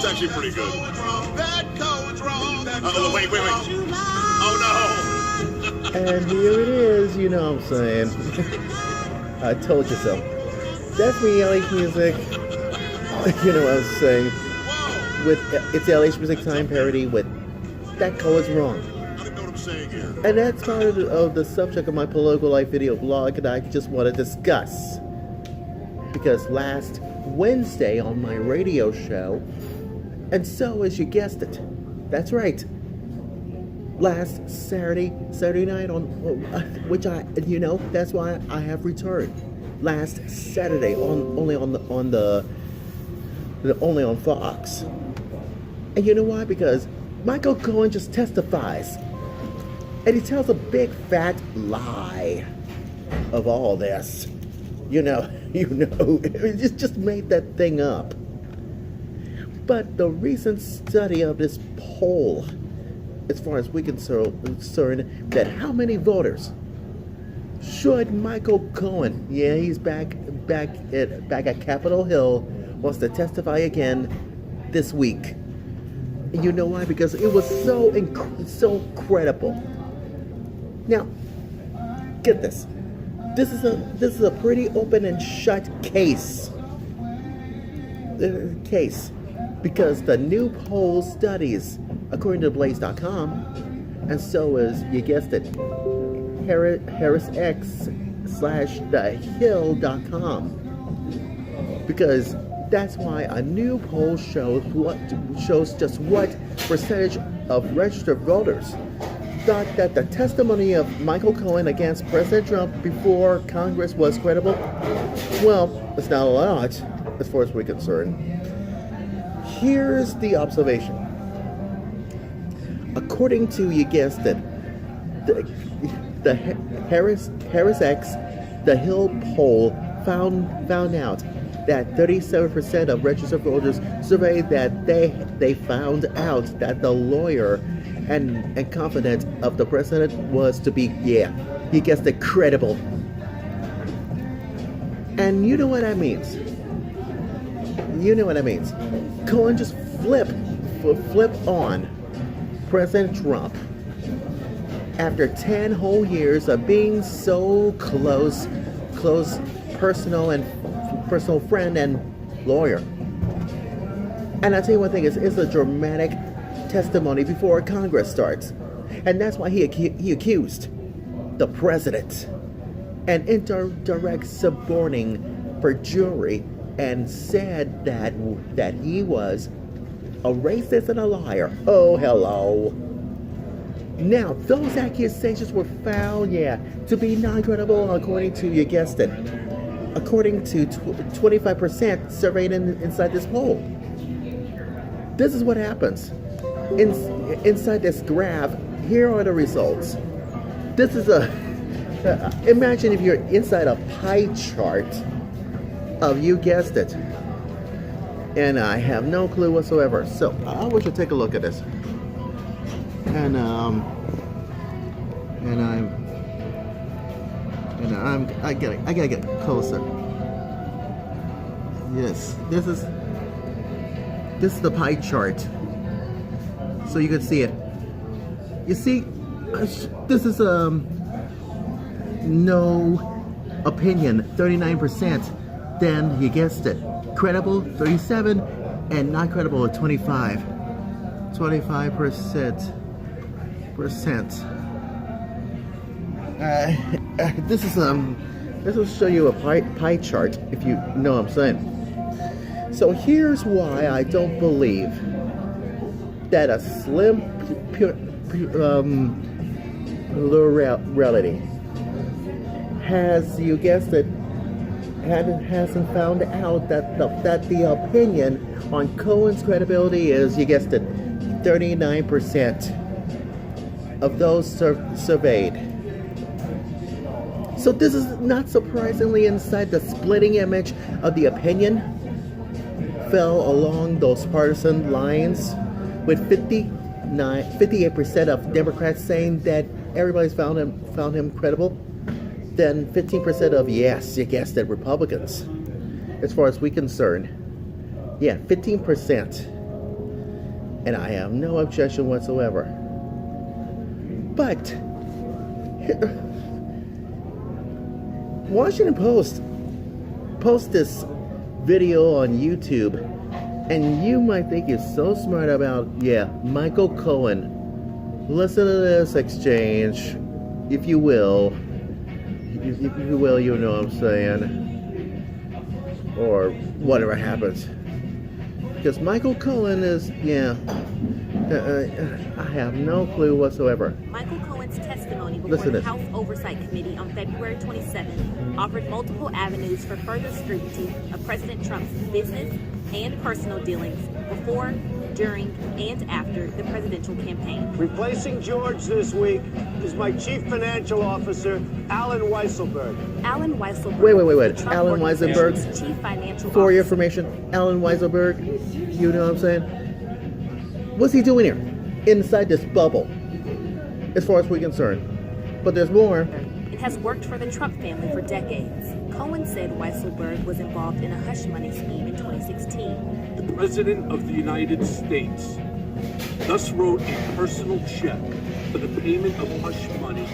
It's actually pretty good. Wait. Oh no. And here it is, you know what I'm saying. I told you so. That's me, LH Music. You know what I'm saying. With it's LH Music Time parody with That Color's Wrong. And that's part of the subject of my political life video blog that I just want to discuss. Because last Wednesday on my radio show, and so as you guessed it, that's right, last Saturday night on which that's why I have returned. Last Saturday only on Fox. And you know why? Because Michael Cohen just testifies. And he tells a big fat lie of all this. You know, he just made that thing up. But the recent study of this poll, as far as we concerned, that how many voters should Michael Cohen, yeah, he's back at Capitol Hill, wants to testify again this week. And you know why? Because it was so credible. Now, get this. This is a pretty open and shut case. Because the new poll studies, according to Blaze.com, and so is, you guessed it, HarrisX/TheHill.com. Because that's why a new poll shows just what percentage of registered voters thought that the testimony of Michael Cohen against President Trump before Congress was credible. Well, it's not a lot, as far as we're concerned. Here's the observation. According to, you guessed it, the HarrisX, the Hill poll found out that 37% of registered voters surveyed that they found out that the lawyer and confidant of the president was to be, he guessed it, credible. And you know what that means. Cohen just flip on President Trump after 10 whole years of being so close personal friend and lawyer. And I'll tell you one thing, it's a dramatic testimony before Congress starts. And that's why he accused the president and indirect suborning perjury and said that he was a racist and a liar. Oh, hello. Now, those accusations were found, to be non-credible according to, you guessed it, according to 25% surveyed inside this poll. This is what happens. Inside this graph, here are the results. This is imagine if you're inside a pie chart of, you guessed it, and I have no clue whatsoever. So I want you to take a look at this. I gotta get closer. Yes, this is the pie chart, so you can see it. You see, this is no opinion, 39%. Then you guessed it, credible 37, and not credible at 25%. This will show you a pie chart, if you know what I'm saying. So here's why I don't believe that a slim plurality has, you guessed it, hasn't found out that the opinion on Cohen's credibility is, you guessed it, 39% of those surveyed. So this is not surprisingly inside the splitting image of the opinion fell along those partisan lines, with 58% of Democrats saying that everybody's found him credible. Then 15% of, yes, you guessed it, Republicans. As far as we're concerned, 15%. and I have no objection whatsoever. But Washington post this video on YouTube, and you might think it's so smart about, Michael Cohen. Listen to this exchange, if you will. If you will, you know what I'm saying. Or whatever happens. Because Michael Cohen is, I have no clue whatsoever. Michael Cohen's testimony before the House Oversight Committee on February 27th offered multiple avenues for further scrutiny of President Trump's business and personal dealings before, during, and after the presidential campaign. Replacing George this week is my Chief Financial Officer, Alan Weisselberg. Alan Weisselberg. Wait. Alan Weisselberg. Chief Financial For your Officer. information, Alan Weisselberg, you know what I'm saying? What's he doing here? Inside this bubble, as far as we're concerned. But there's more. It has worked for the Trump family for decades. Cohen said Weisselberg was involved in a hush money scheme in 2016. The President of the United States thus wrote a personal check for the payment of hush money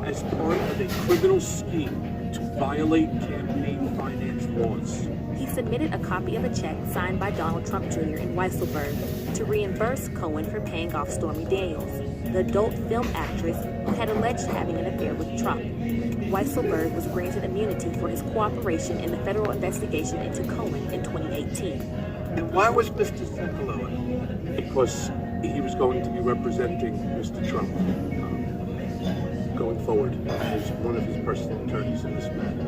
as part of a criminal scheme to violate campaign finance laws. He submitted a copy of a check signed by Donald Trump Jr. and Weisselberg to reimburse Cohen for paying off Stormy Daniels, the adult film actress who had alleged having an affair with Trump. Weisselberg was granted immunity for his cooperation in the federal investigation into Cohen in 2018. And why was Mr. Sekulow? Because he was going to be representing Mr. Trump going forward as one of his personal attorneys in this matter.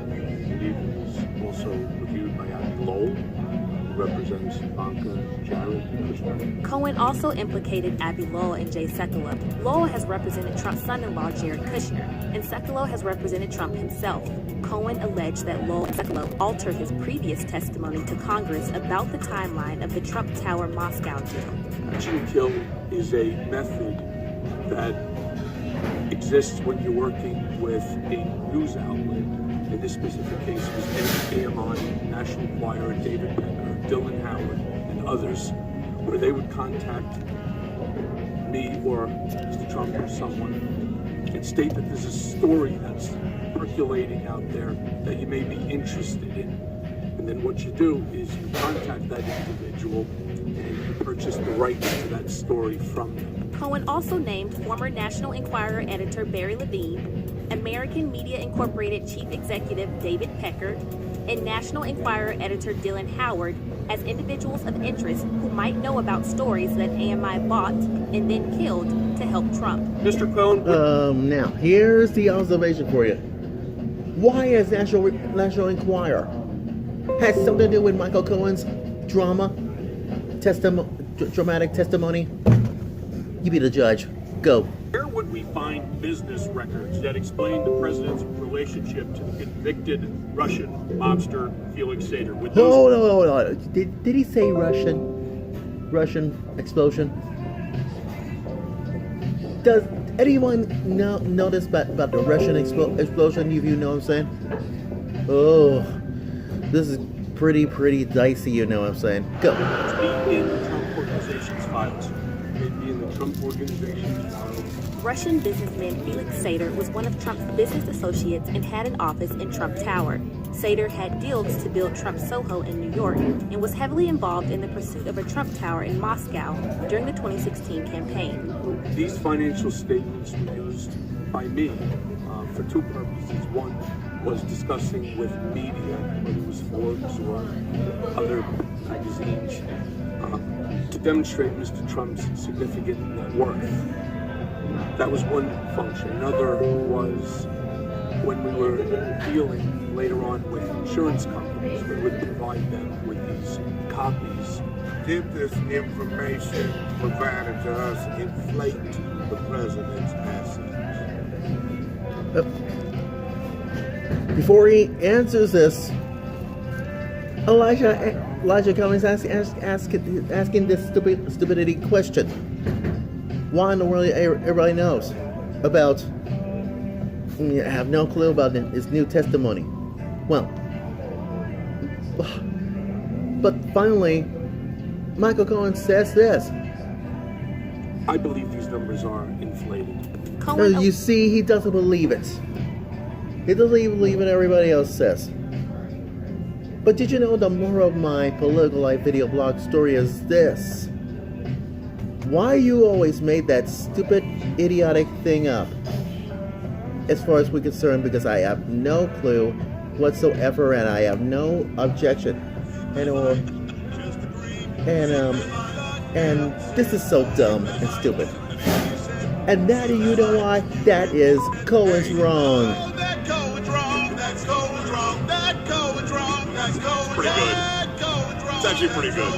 He was also reviewed by Abby Lowell, who represents Ivanka, Jared, and Kushner. Cohen also implicated Abby Lowell and Jay Sekulow. Lowell has represented Trump's son-in-law, Jared Kushner, and Sekulow has represented Trump himself. Cohen alleged that Lowell and Sekulow altered his previous testimony to Congress about the timeline of the Trump Tower Moscow deal. Catch and kill is a method that exists when you're working with a news outlet. In this specific case, it was AMI, National Enquirer, David Becker, Dylan Howard, and others, where they would contact me or Mr. Trump or someone and state that there's a story that's percolating out there that you may be interested in. And then what you do is you contact that individual and you purchase the rights to that story from them. Cohen also named former National Enquirer editor Barry Levine, American Media Incorporated Chief Executive David Pecker, and National Enquirer editor Dylan Howard as individuals of interest who might know about stories that AMI bought and then killed to help Trump. Mr. Cohen. Now, here's the observation for you. Why is National Enquirer? Has something to do with Michael Cohen's dramatic testimony? You be the judge. Go. Where would we find business records that explain the president's relationship to the convicted Russian mobster Felix Sater? Hold on. Did he say Russian? Russian explosion? Does anyone know this about the Russian explosion? You know what I'm saying? Oh, this is pretty dicey. You know what I'm saying? Go. Be in the Trump Organization's files. Maybe in the Trump Organization's files. Russian businessman Felix Sater was one of Trump's business associates and had an office in Trump Tower. Sater had deals to build Trump Soho in New York and was heavily involved in the pursuit of a Trump Tower in Moscow during the 2016 campaign. These financial statements were used by me for two purposes. One was discussing with media, whether it was Forbes or other magazines, to demonstrate Mr. Trump's significant net worth. That was one function. Another was when we were dealing later on with insurance companies, we would provide them with these copies. Did this information provided to us inflate the president's assets? Before he answers this, Elijah Cummings asking this stupidity question. Why in the world everybody knows about? I have no clue about his new testimony. Well, but finally, Michael Cohen says this. I believe these numbers are inflated. Cohen You see, he doesn't believe it. He doesn't even believe what everybody else says. But did you know the moral of my political life video blog story is this? Why you always made that stupid, idiotic thing up? As far as we're concerned, because I have no clue whatsoever, and I have no objection. And this is so dumb and stupid. And that, you know why? That is Cohen's wrong. That Cohen's wrong. That's Cohen's wrong. That Cohen's wrong. That's Cohen's Pretty good. That Cohen's wrong. It's actually pretty good.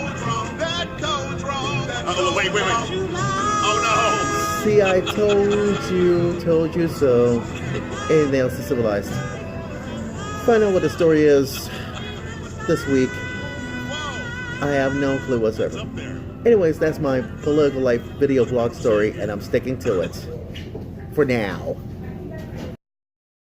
That Cohen's wrong. Wait. Oh See, I told you so. Anything else is civilized. Find out what the story is this week. I have no clue whatsoever. Anyways, that's my political life video blog story, and I'm sticking to it. For now.